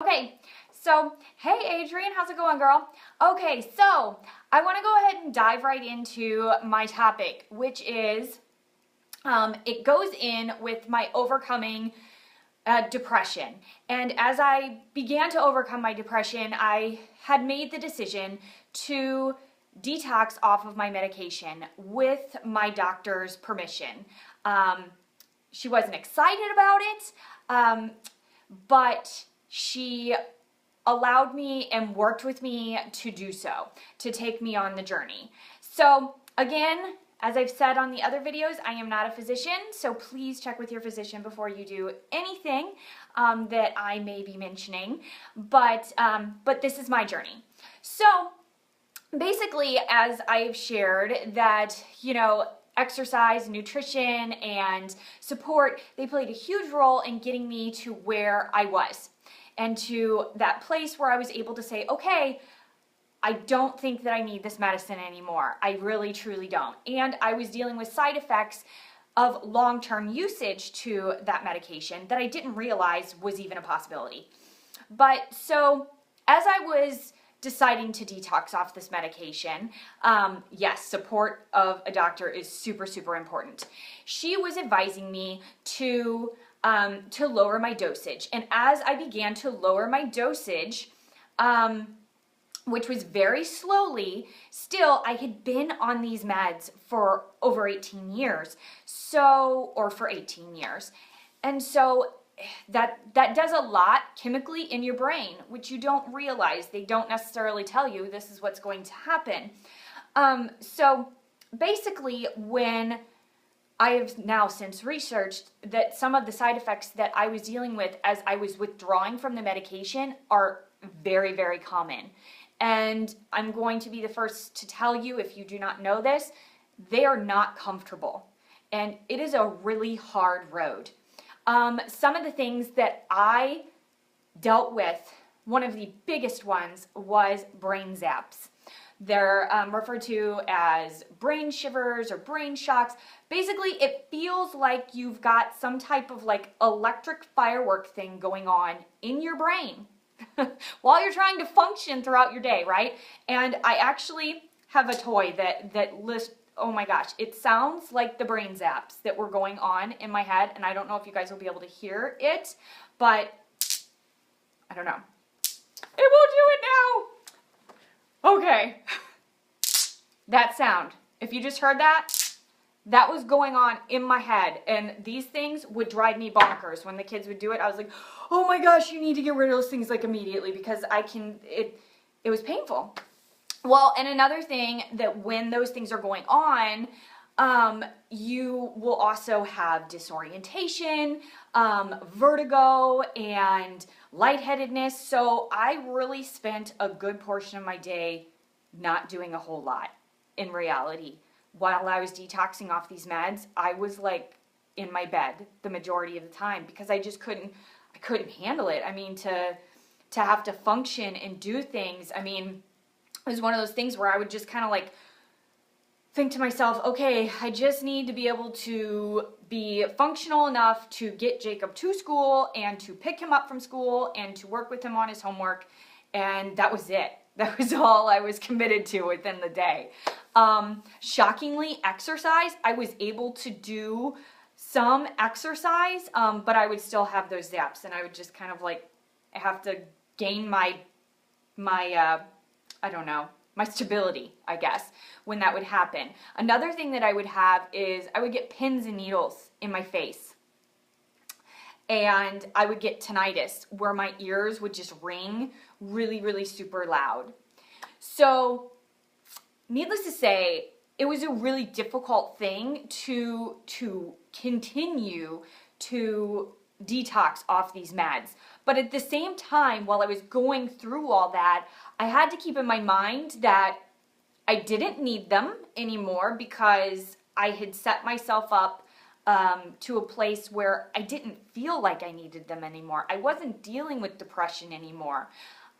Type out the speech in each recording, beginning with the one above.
Okay, so hey Adrian, how's it going, girl? Okay, so I want to go ahead and dive right into my topic, which is it goes in with my overcoming depression. And as I began to overcome my depression, I had made the decision to detox off of my medication with my doctor's permission. She wasn't excited about it, but she allowed me and worked with me to do so, to take me on the journey. So again, as I've said on the other videos, I am not a physician, so please check with your physician before you do anything that I may be mentioning, but this is my journey. So basically, as I've shared that, exercise, nutrition, and support, they played a huge role in getting me to where I was and to that place where I was able to say, okay, I don't think that I need this medicine anymore. I really, truly don't. And I was dealing with side effects of long-term usage to that medication that I didn't realize was even a possibility. But so as I was deciding to detox off this medication, yes, support of a doctor is super, super important. She was advising me to lower my dosage. And as I began to lower my dosage, which was very slowly, still I had been on these meds for over 18 years, or for 18 years. And so that does a lot chemically in your brain, which you don't realize. They don't necessarily tell you this is what's going to happen. So basically, when I have now since researched that some of the side effects that I was dealing with as I was withdrawing from the medication are very, very common. And I'm going to be the first to tell you, if you do not know this, they are not comfortable. And it is a really hard road. Some of the things that I dealt with, one of the biggest ones was brain zaps. They're referred to as brain shivers or brain shocks. Basically, it feels like you've got some type of like electric firework thing going on in your brain while you're trying to function throughout your day, right? And I actually have a toy that lists, oh my gosh, it sounds like the brain zaps that were going on in my head, and I don't know if you guys will be able to hear it, but I don't know. It will do it now! Okay. That sound, if you just heard that, that was going on in my head, and these things would drive me bonkers. When the kids would do it, I was like, oh my gosh, you need to get rid of those things like immediately, because it was painful. Well, and another thing that when those things are going on, you will also have disorientation, vertigo, and lightheadedness. So I really spent a good portion of my day not doing a whole lot in reality. While I was detoxing off these meds, I was like in my bed the majority of the time because I just couldn't handle it. I mean, to have to function and do things, I mean, it was one of those things where I would just kind of like think to myself, okay, I just need to be able to be functional enough to get Jacob to school and to pick him up from school and to work with him on his homework. And that was it. That was all I was committed to within the day. Shockingly, exercise, I was able to do some exercise, but I would still have those zaps, and I would just kind of like have to gain my I don't know, my stability, I guess, when that would happen. Another thing that I would have is I would get pins and needles in my face. And I would get tinnitus where my ears would just ring really, really super loud. So needless to say, it was a really difficult thing to continue to detox off these meds. But at the same time, while I was going through all that, I had to keep in my mind that I didn't need them anymore because I had set myself up to a place where I didn't feel like I needed them anymore. I wasn't dealing with depression anymore.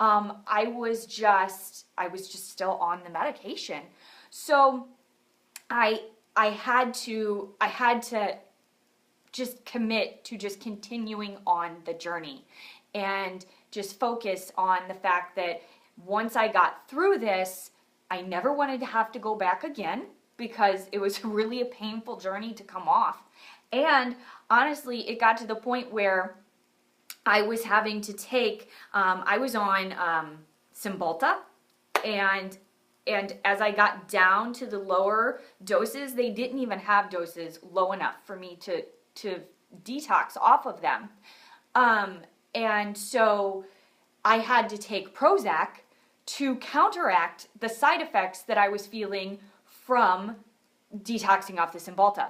I was just still on the medication. So I had to just commit to just continuing on the journey and just focus on the fact that once I got through this, I never wanted to have to go back again because it was really a painful journey to come off. And honestly, it got to the point where I was having to take, I was on Cymbalta, and as I got down to the lower doses, they didn't even have doses low enough for me to detox off of them. And so I had to take Prozac to counteract the side effects that I was feeling from detoxing off the Cymbalta.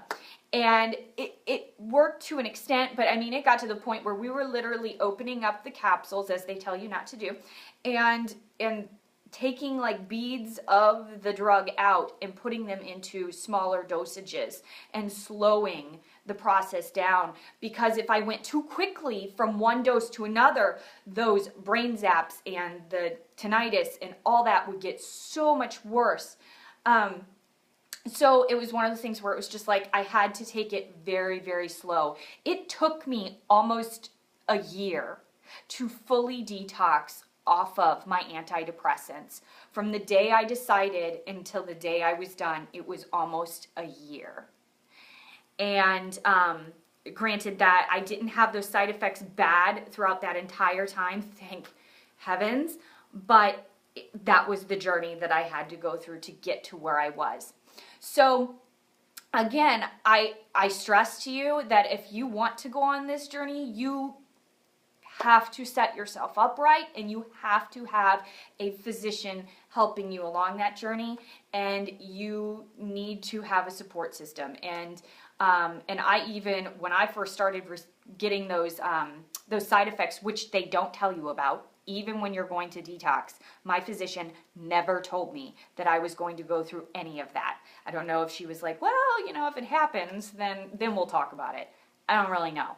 And it worked to an extent, but I mean, it got to the point where we were literally opening up the capsules, as they tell you not to do, and taking like beads of the drug out and putting them into smaller dosages and slowing the process down, because if I went too quickly from one dose to another, those brain zaps and the tinnitus and all that would get so much worse. So it was one of those things where it was just like I had to take it very, very slow. It took me almost a year to fully detox off of my antidepressants. From the day I decided until the day I was done, it was almost a year. And granted that I didn't have those side effects bad throughout that entire time, thank heavens, but that was the journey that I had to go through to get to where I was. So again, I stress to you that if you want to go on this journey, you have to set yourself up right, and you have to have a physician helping you along that journey, and you need to have a support system. And I even, when I first started getting those side effects, which they don't tell you about, even when you're going to detox, my physician never told me that I was going to go through any of that. I don't know if she was like, well, you know, if it happens, then we'll talk about it. I don't really know,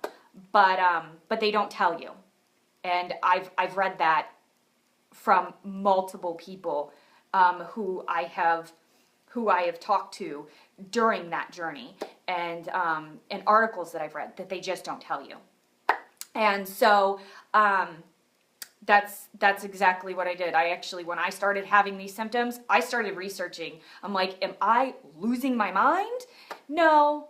but they don't tell you. And I've read that from multiple people who I have talked to during that journey, and articles that I've read that they just don't tell you. And so that's exactly what I did. I actually, when I started having these symptoms, I started researching. I'm like, am I losing my mind? No,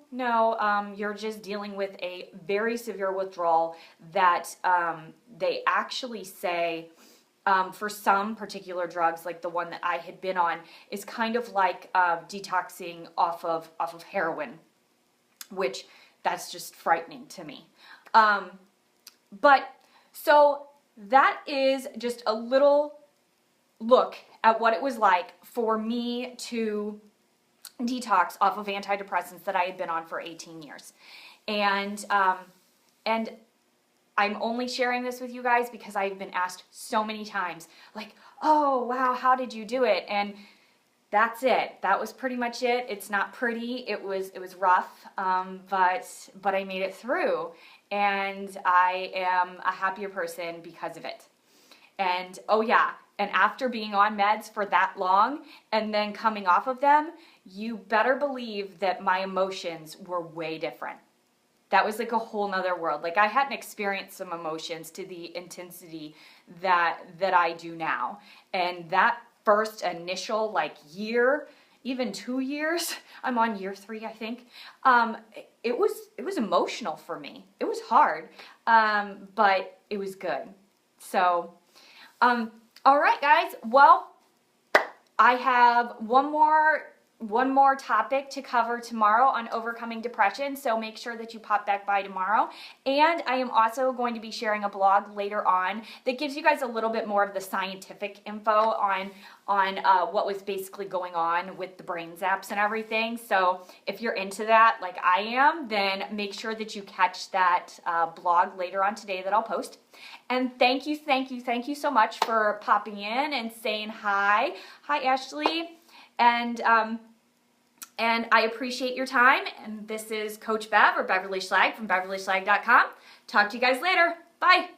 you're just dealing with a very severe withdrawal that they actually say for some particular drugs, like the one that I had been on, is kind of like detoxing off of heroin, which that's just frightening to me. But so that is just a little look at what it was like for me to detox off of antidepressants that I had been on for 18 years. And I'm only sharing this with you guys because I've been asked so many times, like, oh, wow, how did you do it? And that's it. That was pretty much it. It's not pretty. It was rough, but I made it through. And I am a happier person because of it. And oh yeah, and after being on meds for that long and then coming off of them, you better believe that my emotions were way different. That was like a whole nother world. Like I hadn't experienced some emotions to the intensity that I do now. And that first initial like year, even 2 years, I'm on year 3, I think. It was emotional for me. It was hard, but it was good. So, all right, guys. Well, I have one more topic to cover tomorrow on overcoming depression, so make sure that you pop back by tomorrow. And I am also going to be sharing a blog later on that gives you guys a little bit more of the scientific info on what was basically going on with the brain zaps and everything. So if you're into that like I am, then make sure that you catch that blog later on today that I'll post. And thank you so much for popping in and saying hi. Hi, Ashley. And I appreciate your time. And this is Coach Bev, or Beverly Schlag from BeverlySchlag.com. Talk to you guys later. Bye.